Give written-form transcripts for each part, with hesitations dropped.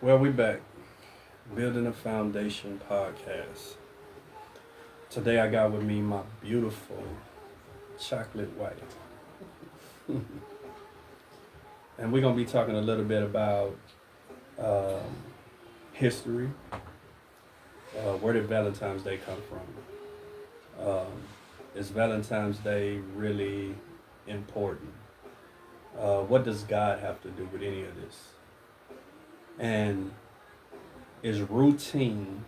Well, we back. Building a Foundation podcast. Today I got with me my beautiful chocolate wife. And we're going to be talking a little bit about um, history. Where did Valentine's Day come from? Is Valentine's Day really important? What does God have to do with any of this? And is routine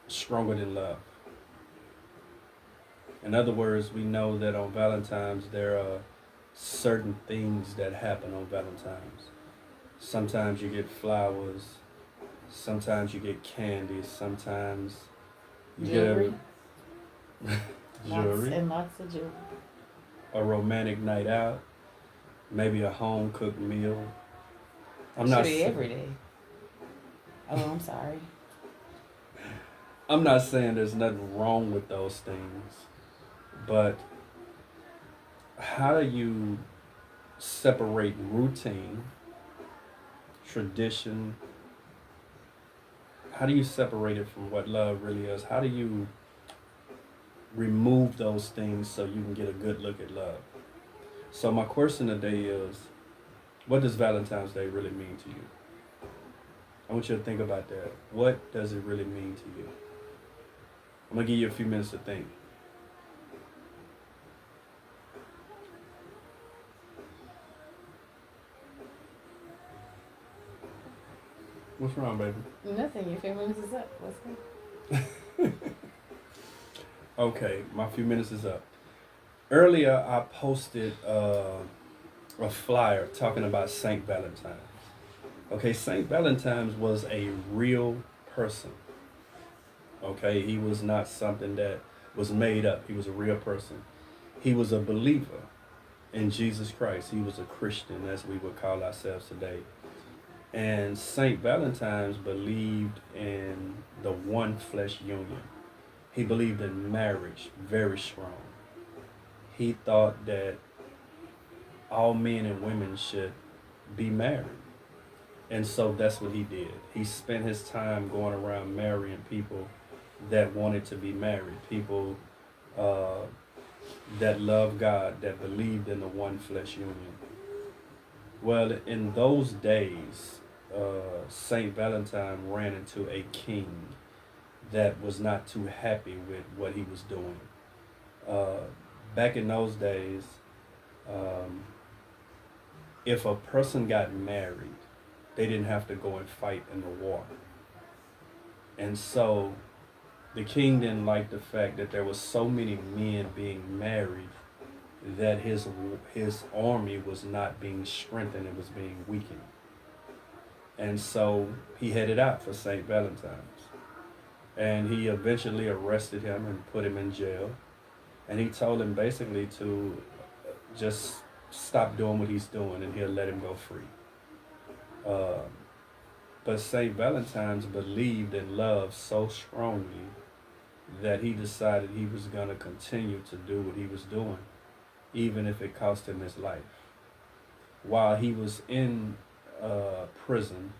stronger than love? In other words, we know that on Valentine's there are certain things that happen on Valentine's. Sometimes you get flowers, sometimes you get candy, sometimes you Jewelry. get a Lots jewelry, and lots of jewelry. a romantic night out, maybe a home cooked meal. I'm not Actually, sa- every day. Oh, I'm sorry. I'm not saying there's nothing wrong with those things, but how do you separate routine, tradition? How do you separate it from what love really is? How do you remove those things so you can get a good look at love? So my question today is, what does Valentine's Day really mean to you? I want you to think about that. What does it really mean to you? I'm gonna give you a few minutes to think. What's wrong, baby? Nothing. Your 5 minutes is up. Let's go. Okay, my few minutes is up. Earlier, I posted a flyer talking about Saint Valentine. Okay, Saint Valentine's was a real person. Okay, he was not something that was made up. He was a real person. He was a believer in Jesus Christ. He was a Christian, as we would call ourselves today. And Saint Valentine's believed in the one flesh union. He believed in marriage very strong. He thought that all men and women should be married. And so that's what he did. He spent his time going around marrying people that wanted to be married, people uh, that loved God, that believed in the one flesh union. Well, in those days, Saint Valentine ran into a king that was not too happy with what he was doing. Uh, Back in those days, um, if a person got married, they didn't have to go and fight in the war. And so the king didn't like the fact that there was so many men being married that his army was not being strengthened, it was being weakened. And so he headed out for St. Valentine's. And he eventually arrested him and put him in jail. And he told him basically to just stop doing what he's doing and he'll let him go free. Uh, but St. Valentine's believed in love so strongly that he decided he was going to continue to do what he was doing, even if it cost him his life. While he was in prison,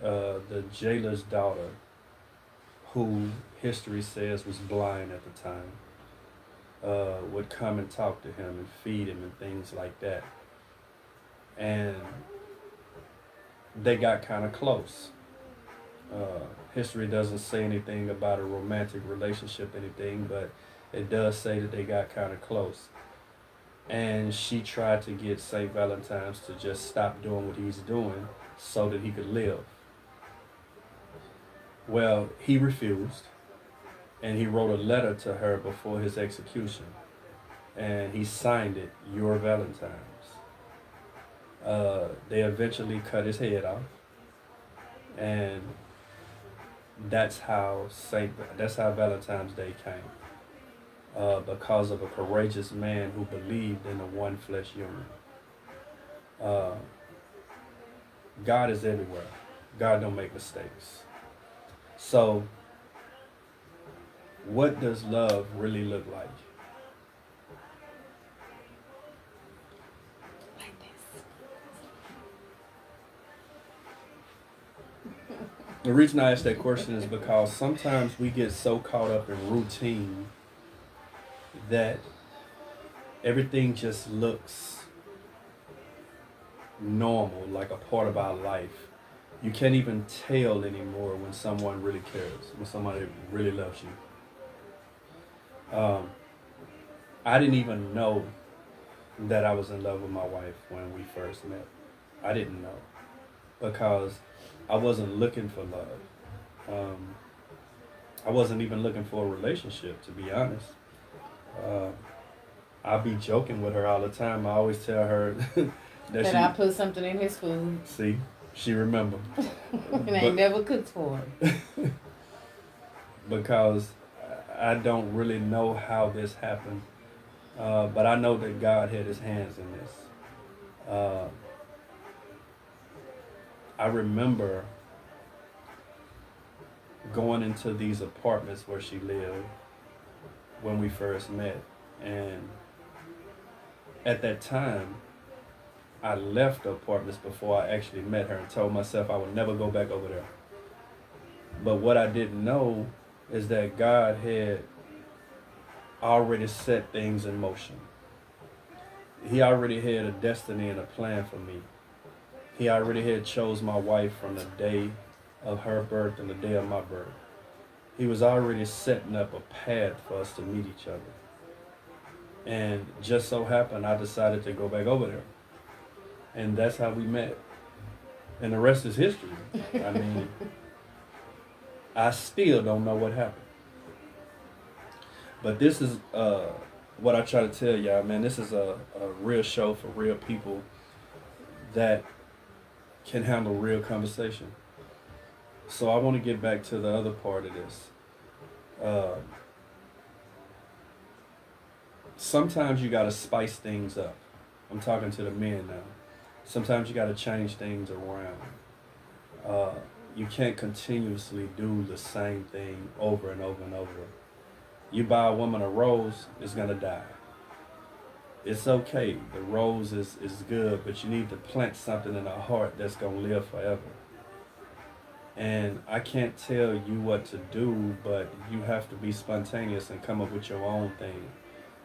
the jailer's daughter, who history says was blind at the time, would come and talk to him and feed him and things like that. And they got kind of close. History doesn't say anything about a romantic relationship, anything, but it does say that they got kind of close. And she tried to get St. Valentine's to just stop doing what he's doing so that he could live. Well, he refused, and he wrote a letter to her before his execution, and he signed it, Your Valentine's. They eventually cut his head off, and that's how Valentine's Day came. Because of a courageous man who believed in the one flesh union. Uh, God is everywhere. God don't make mistakes. So, what does love really look like? Like this. The reason I ask that question is because sometimes we get so caught up in routine that everything just looks normal, like a part of our life. You can't even tell anymore when someone really cares, when somebody really loves you. I didn't even know that I was in love with my wife when we first met. I didn't know because I wasn't looking for love. I wasn't even looking for a relationship, to be honest. Uh, I'll be joking with her all the time. I always tell her That I put something in his food. See, she remember. And I ain't never cooked for him. Because I don't really know how this happened. But I know that God had his hands in this. I remember going into these apartments where she lived when we first met. And at that time, I left the apartments before I actually met her and told myself I would never go back over there. But what I didn't know is that God had already set things in motion. He already had a destiny and a plan for me. He already had chose my wife from the day of her birth and the day of my birth. He was already setting up a path for us to meet each other. And just so happened, I decided to go back over there. And that's how we met. And the rest is history. I mean, I still don't know what happened. But this is what I try to tell y'all, man. This is a real show for real people that can handle real conversation. So I want to get back to the other part of this. Sometimes you got to spice things up. I'm talking to the men now. Sometimes you got to change things around. You can't continuously do the same thing over and over and over. You buy a woman a rose, it's going to die. It's okay. The rose is good, but you need to plant something in her heart that's going to live forever. And I can't tell you what to do, but you have to be spontaneous and come up with your own thing.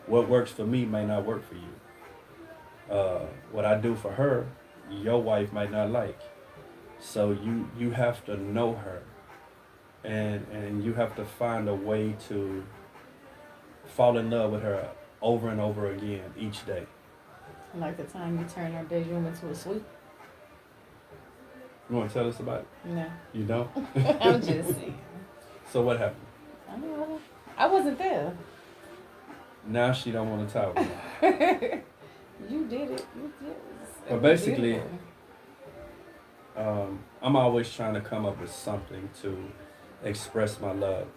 What works for me may not work for you. What I do for her, your wife might not like. So you have to know her. And you have to find a way to fall in love with her over and over again each day. Like the time you turn our bedroom into a suite. You want to tell us about it? No. You don't? I'm just saying. So what happened? I don't know. I wasn't there. Now she don't want to talk about it. You did it. You did it. But basically, I'm always trying to come up with something to express my love.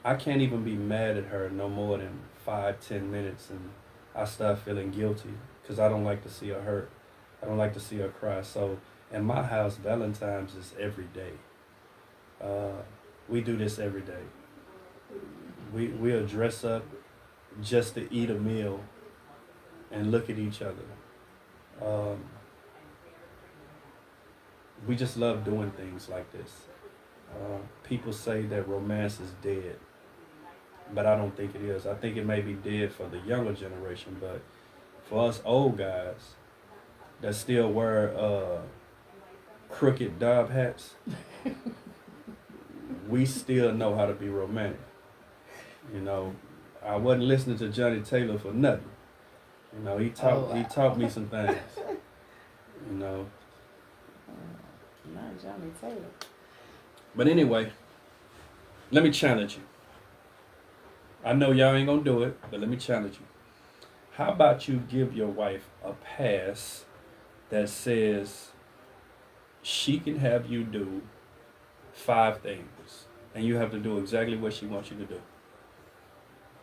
I can't even be mad at her no more than 5-10 minutes, and I start feeling guilty because I don't like to see her hurt. I don't like to see her cry. So in my house, Valentine's is every day. We do this every day. We'll dress up just to eat a meal and look at each other. We just love doing things like this. People say that romance is dead, but I don't think it is. I think it may be dead for the younger generation, but for us old guys that still wear crooked Dob hats, we still know how to be romantic. You know, I wasn't listening to Johnny Taylor for nothing. You know, he taught me some things. You know. Not Johnny Taylor. But anyway, let me challenge you. I know y'all ain't gonna do it, but let me challenge you. How about you give your wife a pass that says she can have you do 5 things, and you have to do exactly what she wants you to do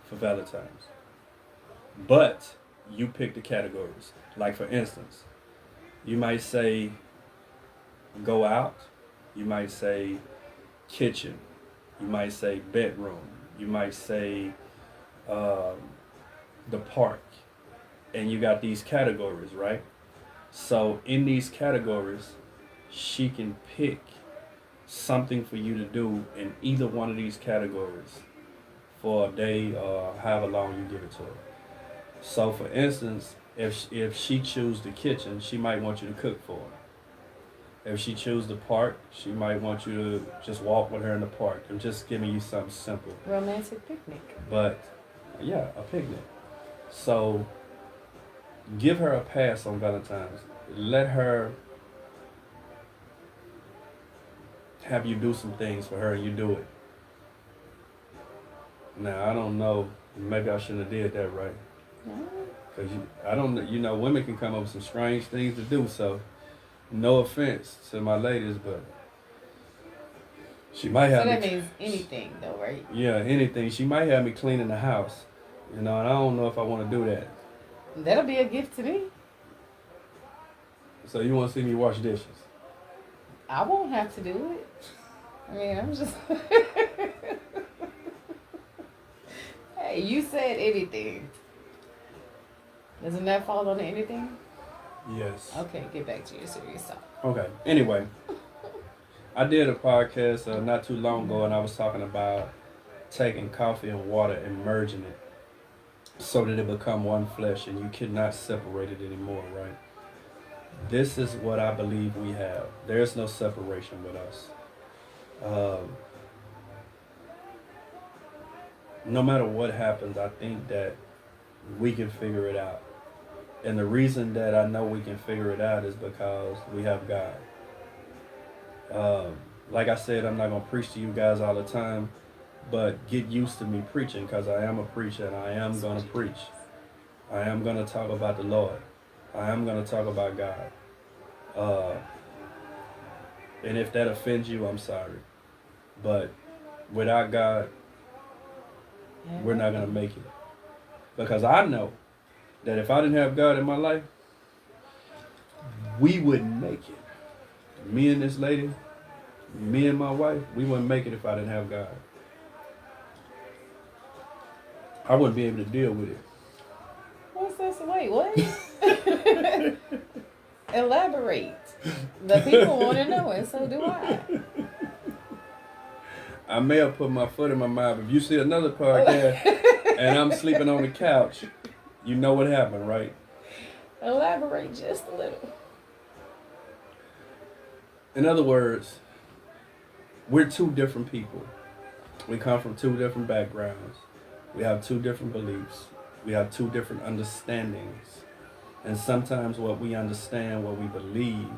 for Valentine's. But you pick the categories. Like for instance, you might say go out. You might say kitchen. You might say bedroom. You might say the park. And you got these categories, right? So in these categories, she can pick something for you to do in either one of these categories for a day or however long you give it to her. So, for instance, if she chooses the kitchen, she might want you to cook for her. If she chooses the park, she might want you to just walk with her in the park. I'm just giving you something simple. Romantic picnic. But, yeah, a picnic. So, give her a pass on Valentine's. Let her have you do some things for her and you do it. Now, I don't know. Maybe I shouldn't have did that right. No. Because I don't, women can come up with some strange things to do. So, no offense to my ladies, but she might have So me. that means anything, though, right? Yeah, anything. She might have me cleaning the house. And I don't know if I want to do that. That'll be a gift to me. So you want to see me wash dishes? I won't have to do it. I mean, I'm just. Hey, you said anything. Doesn't that fall under anything? Yes. Okay, get back to your serious talk. Okay. Anyway, I did a podcast not too long ago, and I was talking about taking coffee and water and merging it so that it become one flesh, and you cannot separate it anymore, right? This is what I believe we have. There's no separation with us. No matter what happens, I think that we can figure it out. And the reason that I know we can figure it out is because we have God. Like I said, I'm not going to preach to you guys all the time, but get used to me preaching because I am a preacher and I am going to preach. I am going to talk about the Lord. I am going to talk about God. And if that offends you, I'm sorry. But without God, we're not going to make it. Because I know that if I didn't have God in my life, we wouldn't make it. Me and this lady, me and my wife, we wouldn't make it if I didn't have God. I wouldn't be able to deal with it. What's this? Wait, what? Elaborate. The people want to know, and so do I. I may have put my foot in my mouth. If you see another podcast and I'm sleeping on the couch, you know what happened, right? Elaborate just a little. In other words, we're two different people. We come from two different backgrounds. We have two different beliefs. We have two different understandings. And sometimes what we understand, what we believe,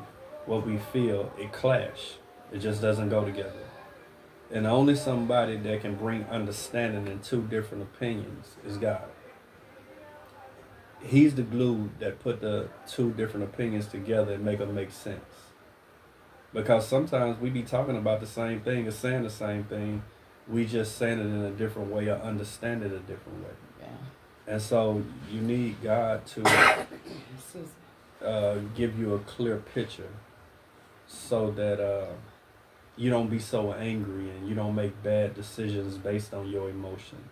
what we feel, it clash. It just doesn't go together. And only somebody that can bring understanding in two different opinions is God. He's the glue that put the two different opinions together and make them make sense. Because sometimes we be talking about the same thing or saying the same thing. We just saying it in a different way or understand it a different way. Yeah. And so you need God to give you a clear picture so that you don't be so angry and you don't make bad decisions based on your emotions.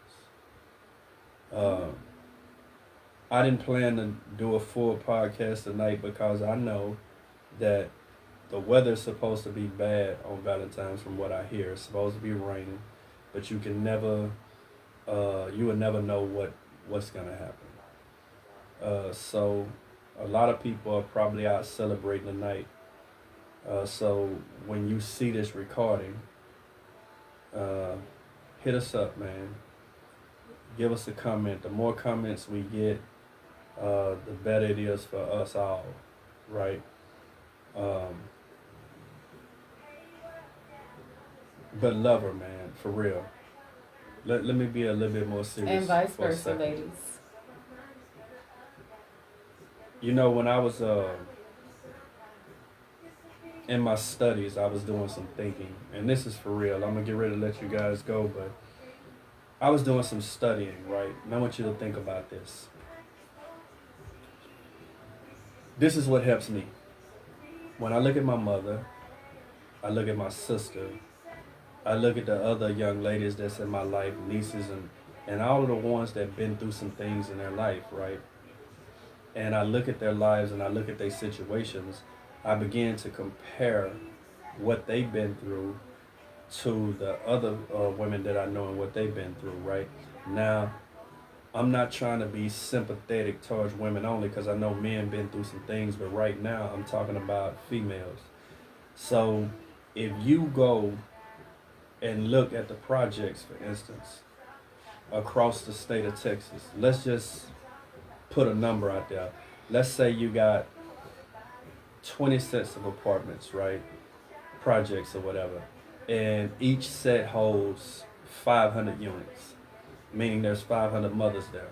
I didn't plan to do a full podcast tonight because I know that the weather's supposed to be bad on Valentine's from what I hear. It's supposed to be raining, but you can never, you will never know what's gonna happen. So a lot of people are probably out celebrating tonight. So when you see this recording, hit us up, man. Give us a comment. The more comments we get, the better it is for us all, right? But love her, man, for real. Let me be a little bit more serious. And vice for a versa, second. ladies. When I was in my studies, I was doing some thinking, and this is for real. I'm gonna get ready to let you guys go, but I was doing some studying, right? And I want you to think about this. This is what helps me. When I look at my mother, I look at my sister, I look at the other young ladies that's in my life, nieces and all of the ones that been through some things in their life, right? And I look at their lives and I look at their situations, I begin to compare what they've been through to the other women that I know and what they've been through, right? Now, I'm not trying to be sympathetic towards women only because I know men been through some things, but right now I'm talking about females. So if you go and look at the projects, for instance, across the state of Texas, let's just put a number out there. Let's say you got 20 sets of apartments, right? Projects or whatever. And each set holds 500 units, meaning there's 500 mothers there.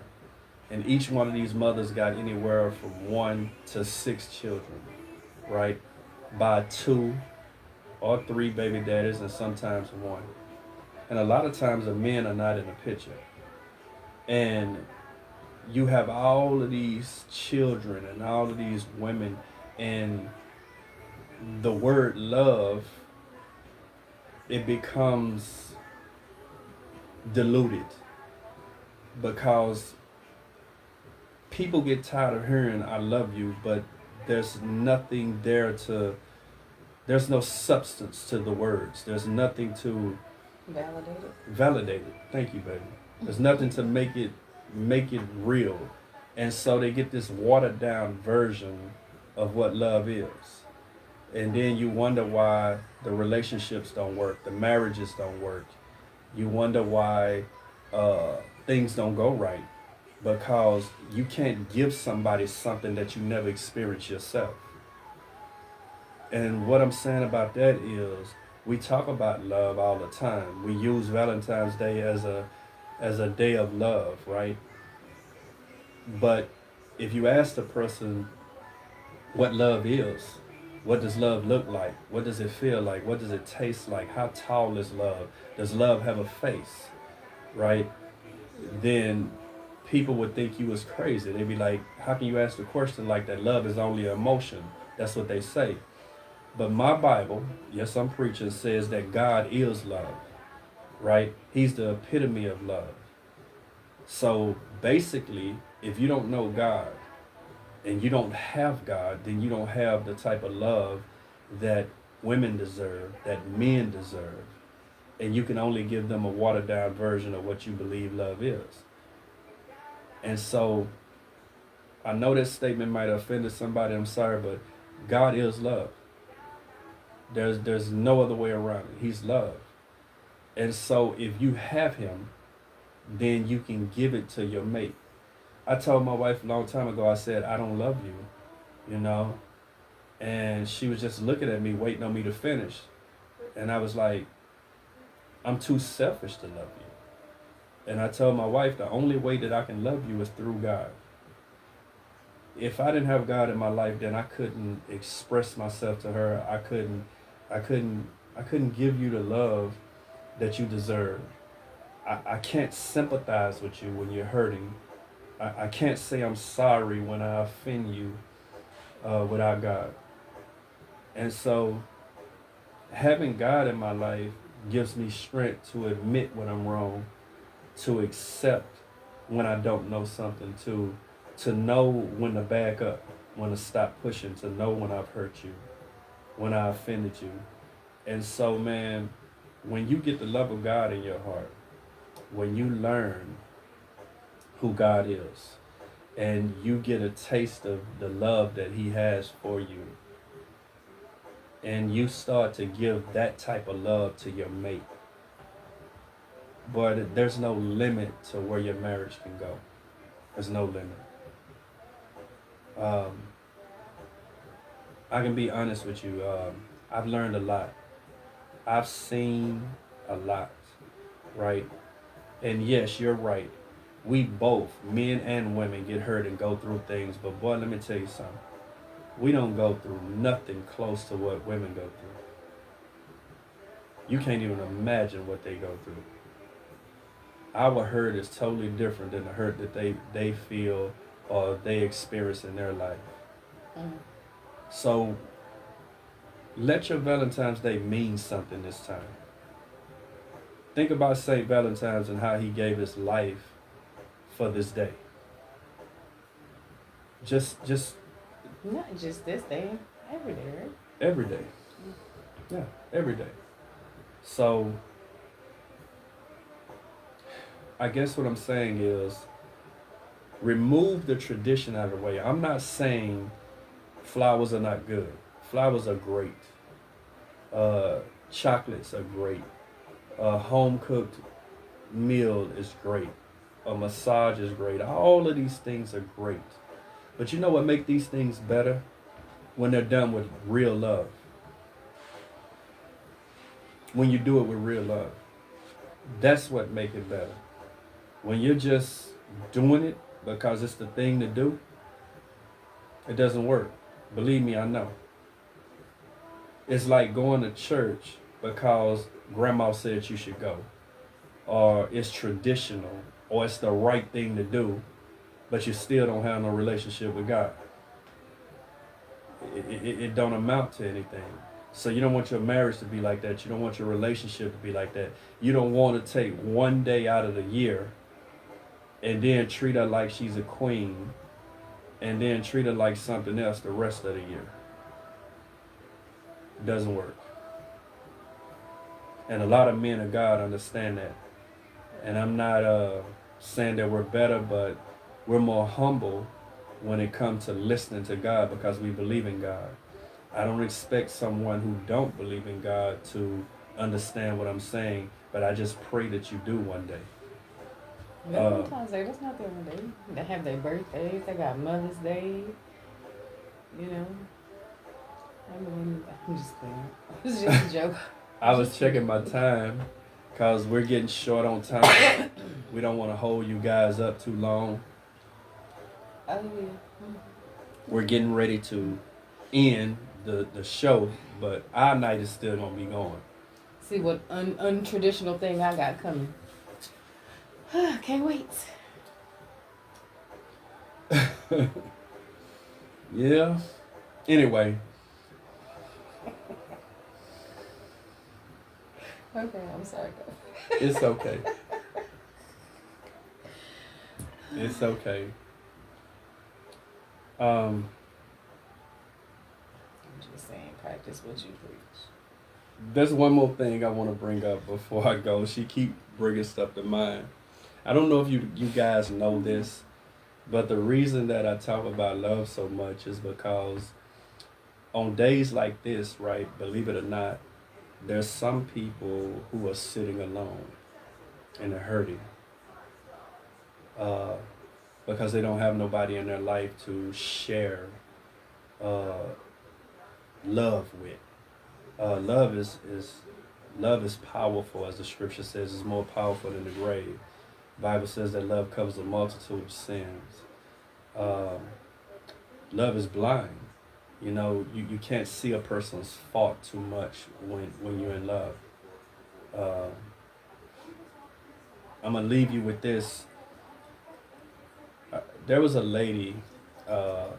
And each one of these mothers got anywhere from 1 to 6 children, right? By 2 or 3 baby daddies and sometimes one. And a lot of times the men are not in the picture. And you have all of these children and all of these women, and the word love, it becomes diluted because people get tired of hearing I love you, but there's nothing there to, there's no substance to the words. There's nothing to validate it. Thank you, baby. There's nothing to make it real. And so they get this watered down version of what love is. And then you wonder why the relationships don't work, the marriages don't work. You wonder why things don't go right, because you can't give somebody something that you never experienced yourself. And what I'm saying about that is, we talk about love all the time. We use Valentine's Day as a day of love, right? But if you ask the person what love is, what does love look like? What does it feel like? What does it taste like? How tall is love? Does love have a face? Right? Then people would think you was crazy. They'd be like, how can you ask a question like that? Love is only an emotion. That's what they say. But my Bible, yes, I'm preaching, says that God is love. Right? He's the epitome of love. So basically, if you don't know God and you don't have God, then you don't have the type of love that women deserve, that men deserve. And you can only give them a watered down version of what you believe love is. And so I know this statement might have offended somebody, I'm sorry, but God is love. There's no other way around it. He's love. And so if you have him, then you can give it to your mate. I told my wife a long time ago, I said, I don't love you, you know? And she was just looking at me, waiting on me to finish. And I was like, I'm too selfish to love you. And I told my wife, the only way that I can love you is through God. If I didn't have God in my life, then I couldn't express myself to her. I couldn't give you the love that you deserve. I can't sympathize with you when you're hurting. I can't say I'm sorry when I offend you without God. And so having God in my life gives me strength to admit when I'm wrong, to accept when I don't know something, to know when to back up, when to stop pushing, to know when I've hurt you, when I offended you. And so, man, when you get the love of God in your heart, when you learn who God is, and you get a taste of the love that he has for you, and you start to give that type of love to your mate, but there's no limit to where your marriage can go. There's no limit. I can be honest with you. I've learned a lot. I've seen a lot, right? And yes, you're right. We both, men and women, get hurt and go through things. But boy, let me tell you something. We don't go through nothing close to what women go through. You can't even imagine what they go through. Our hurt is totally different than the hurt that they feel or they experience in their life. Mm. So let your Valentine's Day mean something this time. Think about St. Valentine's and how he gave his life for this day. Just not just this day, every day, right? Every day. Yeah, every day. So I guess what I'm saying is remove the tradition out of the way. I'm not saying flowers are not good. Flowers are great. Uh, Chocolates are great. A home cooked meal is great. A massage is great. All of these things are great. But you know what make these things better? When they're done with real love. When you do it with real love. That's what make it better. When you're just doing it because it's the thing to do, it doesn't work. Believe me, I know. It's like going to church because grandma said you should go, or it's traditional, or it's the right thing to do, but you still don't have no relationship with God. It don't amount to anything. So you don't want your marriage to be like that. You don't want your relationship to be like that. You don't want to take one day out of the year and then treat her like she's a queen and then treat her like something else the rest of the year. It doesn't work. And a lot of men of God understand that. And I'm not saying that we're better, but we're more humble when it comes to listening to God because we believe in God. I don't expect someone who don't believe in God to understand what I'm saying, but I just pray that you do one day. Valentine's Day, that's not their own day. They have their birthdays, they got Mother's Day, you know. I'm just playing. It's just a joke. I was checking my time because we're getting short on time. We don't want to hold you guys up too long. Oh, yeah. We're getting ready to end the show, but our night is still going to be going. See what untraditional thing I got coming. Can't wait. Yeah. Anyway. Okay, I'm sorry. It's okay. It's okay. I'm just saying, practice what you preach. There's one more thing I want to bring up before I go. She keep bringing stuff to mind. I don't know if you guys know this, but the reason that I talk about love so much is because on days like this, right, believe it or not, there's some people who are sitting alone and they're hurting because they don't have nobody in their life to share love with. Love is powerful, as the scripture says. It's more powerful than the grave. The Bible says that love covers a multitude of sins. Love is blind. You know, you can't see a person's fault too much when you're in love. I'm going to leave you with this. There was a lady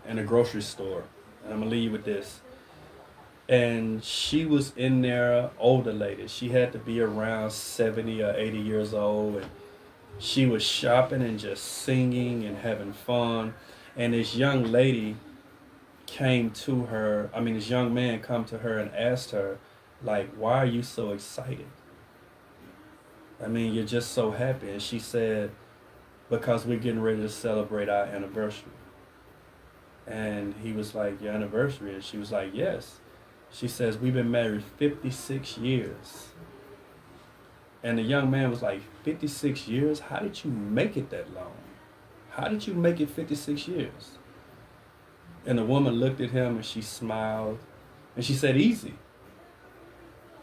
in a grocery store, and I'm going to leave you with this. And she was in there, older lady. She had to be around 70 or 80 years old. And she was shopping and just singing and having fun. And this young lady this young man come to her and asked her, like, why are you so excited? I mean, you're just so happy. And she said, because we're getting ready to celebrate our anniversary. And he was like, your anniversary? And she was like, yes. She says, we've been married 56 years. And the young man was like, 56 years? How did you make it that long? How did you make it 56 years? And the woman looked at him and she smiled. And she said, easy.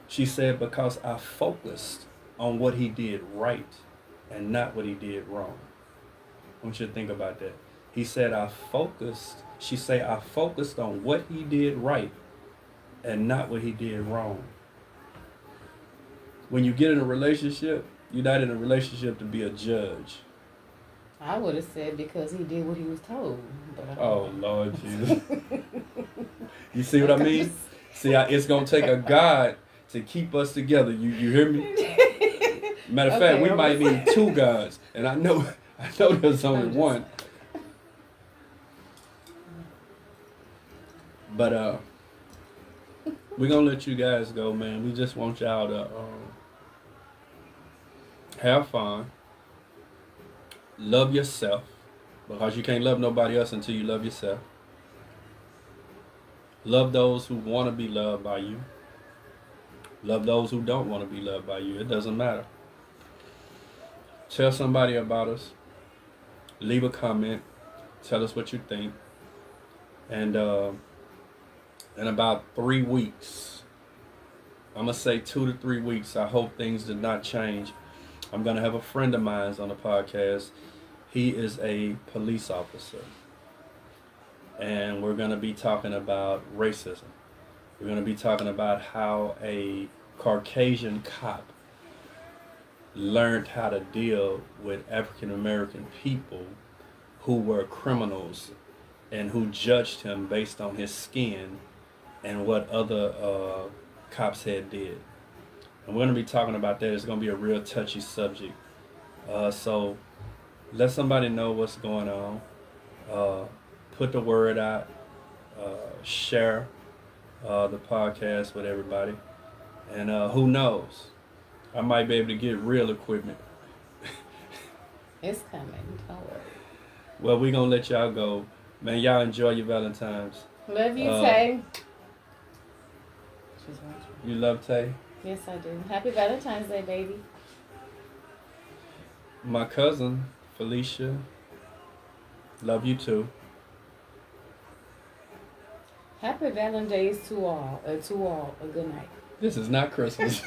She said, because I focused on what he did right and not what he did wrong. I want you to think about that. He said, she said, I focused on what he did right and not what he did wrong. When you get in a relationship, you're not in a relationship to be a judge. I would have said because he did what he was told. But oh, Lord Jesus. You see what I mean? See, it's going to take a God to keep us together. You hear me? Matter of fact, we might need two gods. And I know there's only one. But we're going to let you guys go, man. We just want y'all to Have fun. Love yourself. Because you can't love nobody else until you love yourself. Love those who want to be loved by you. Love those who don't want to be loved by you. It doesn't matter. Tell somebody about us. Leave a comment. Tell us what you think. And in about 3 weeks, I'm going to say 2 to 3 weeks, I hope things did not change. I'm going to have a friend of mine on the podcast. He is a police officer. And we're going to be talking about racism. We're going to be talking about how a Caucasian cop learned how to deal with African American people who were criminals and who judged him based on his skin and what other cops had did. And we're going to be talking about that. It's going to be a real touchy subject. So let somebody know what's going on. Put the word out. Share the podcast with everybody. And who knows? I might be able to get real equipment. It's coming. Don't worry. Well, we're going to let y'all go. Man, y'all enjoy your Valentine's. Love you, Tay. She's watching. You love Tay? Yes, I do. Happy Valentine's Day, baby. My cousin, Felicia, love you too. Happy Valentine's to all. A good night. This is not Christmas.